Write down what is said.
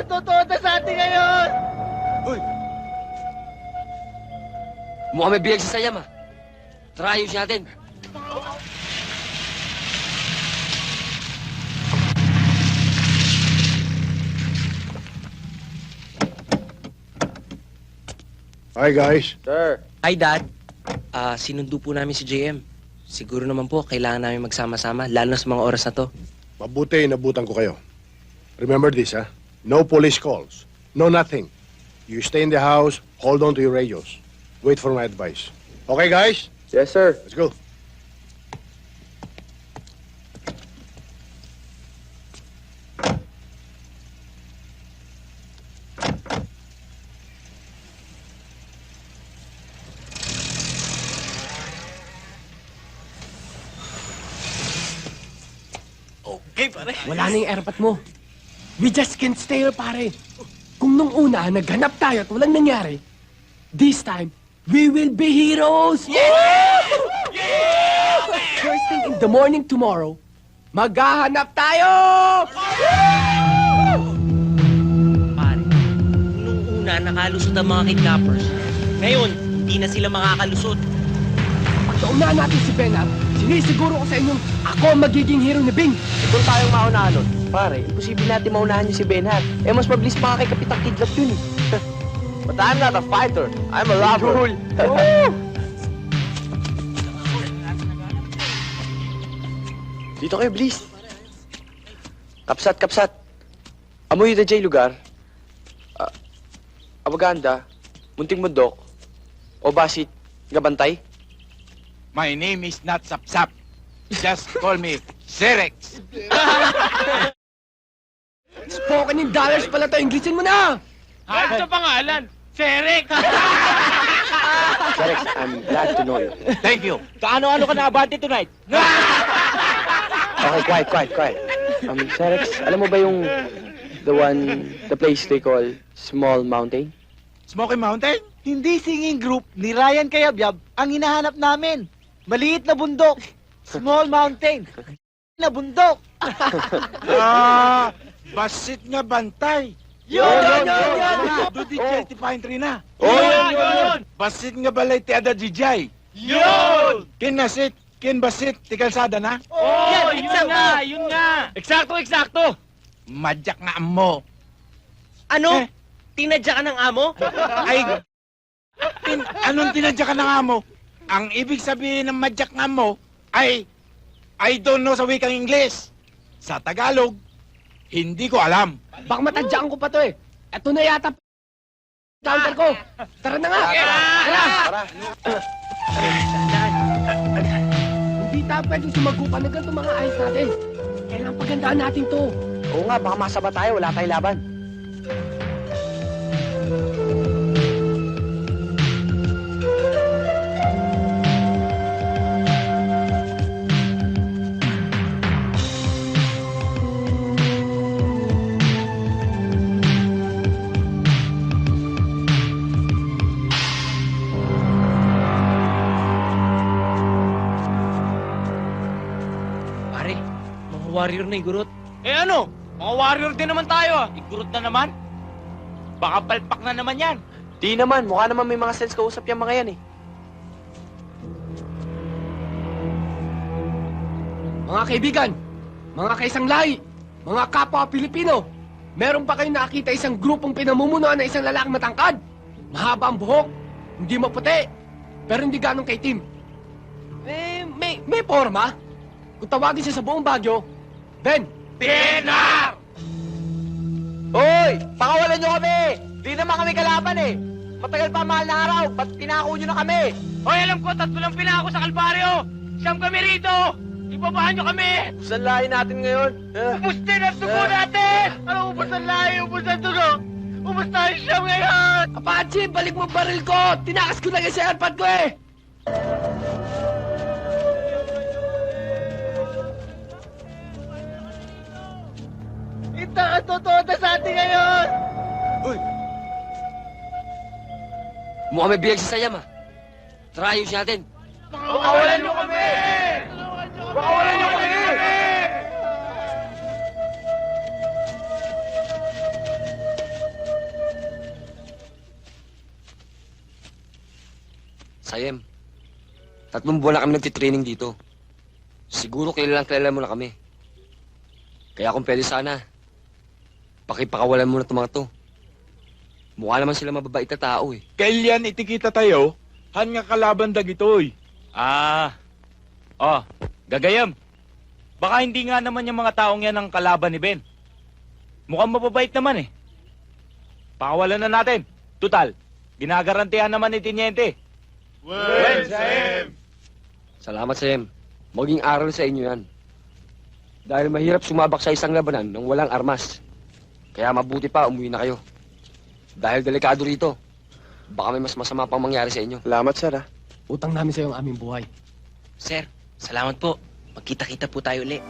Totoo na sa atin ngayon! Uy! Mukhang may biyag sa sayam, ah. Tara, ayos natin. Hi, guys. Sir. Hi, Dad. Sinundo po namin si JM. Siguro naman po, kailangan namin magsama-sama, lalo na sa mga oras na to. Mabuti, nabutan ko kayo. Remember this, ha? No police calls. No nothing. You stay in the house, hold on to your radios. Wait for my advice. Okay, guys? Yes, sir. Let's go. Wala na yung airpot mo. We just can't stay here, pare. Kung nung una, naghanap tayo at walang nangyari, this time, we will be heroes! First thing in the morning tomorrow, maghahanap tayo! Pare, nung una, nakalusot ang mga kidnappers. Ngayon, hindi na sila makakalusot. Pag naunahan natin si Benham, sinisiguro ko sa inyong ako ang magiging hero ni Bing. Kung tayong maunahan nun, pare, imposible natin maunahan yung si Benham. Eh, mas mabilis pa kay Kapitang Kidlat yun eh. But I'm not a fighter. I'm a lover. Dito kayo, Bliss. Kapsat, kapsat. Amoy na jay lugar. Abaganda, munting mundok, o basit, gabantay. My name is not Sapsap. Just call me Serex. Spoken in dollars pala to, Inglesin mo na! Hayop sa pangalan, Serex. Serex, I'm glad to know you. Thank you. Kaano-ano ka na-abante tonight? Okay, quiet. Serex, alam mo ba yung the place they call Small Mountain? Smoky Mountain? Hindi singing group ni Ryan Cayabyab ang hinahanap namin. Maliit na bundok. Small mountain. Na bundok. Basit nga bantay. Yun! Do di Chelsea Pine Tree na. Yun! Basit nga balay ti Ada Jijay. Yun! Kin nasit, kin basit, ti kalsada na. Yun nga! Eksakto! Madyak nga mo. Ano? Eh. Tinadya ka ng amo? Ay, anong tinadya ka na nga mo? Ang ibig sabihin ng madyak nga mo ay I don't know sa wikang Ingles. Sa Tagalog, hindi ko alam. Baka matadyaan ko pa to eh. Eto na yata counter ko. Tara na nga! Tara! Hindi tayo pwedeng sumagupan na ganito mga ayos natin. Kailangan pagandaan natin to. Oo nga, baka masaba tayo, wala tayong laban. Pare, mga warrior na yung gurot. Eh ano? Mga warrior din naman tayo ah. Igurot na naman. Baka palpak na naman yan. Di naman, mukha naman may mga sense kausap yung mga yan eh. Mga kaibigan, mga kaisang lahi, mga kapwa Pilipino, meron pa kayong nakita isang grupong pinamumunuan ng isang lalaking matangkad? Mahaba ang buhok, hindi maputi, pero hindi ganong kaitim. May forma. Kung tawagin siya sa buong Baguio, Ben! Benar! Hoy! Pakawalan nyo kami! Di naman kami kalaban eh! Matagal pa mahal na araw, ba't tinako nyo na kami? Hoy, alam ko, 3 lang pinako sa Kalbaryo. Siyam kami rito. Ibabahan nyo kami. Saan lahi natin ngayon? Ubustin ang dugo natin. Ano ubus ang lahi, ubus ang dugo? Ubus tayo siyam ngayon. Apache, balik mo baril ko! Tinakas ko na yung sa airpod ko eh! Totoo na sa atin ngayon! Uy! Mukhang may biyag sa sayam, ah. Tara, ayos natin. Pakawalan nyo kami. Pakawalan nyo kami. Sayem, 3 buwan na kami nagtitraining dito. Siguro kilala mo na kami. Kaya kung pwede sana, pakipakawalan mo na itong mga to. Mukha naman sila mababait na tao eh. Kailan itikita tayo, han nga kalaban dagitoy. Gagayam. Baka hindi nga naman yung mga taong yan ang kalaban ni Ben. Mukhang mababait naman eh. Pakawalan na natin. Tutal, ginagarantihan naman ni Tiniente. Salamat, Sayem. Maging aral sa inyo yan. Dahil mahirap sumabak sa isang labanan ng walang armas. Kaya mabuti pa umuwi na kayo. Dahil delikado rito. Baka may mas masama pang mangyari sa inyo. Salamat, sir, ha? Utang namin sa'yo ang aming buhay. Sir, salamat po. Magkita-kita po tayo ulit.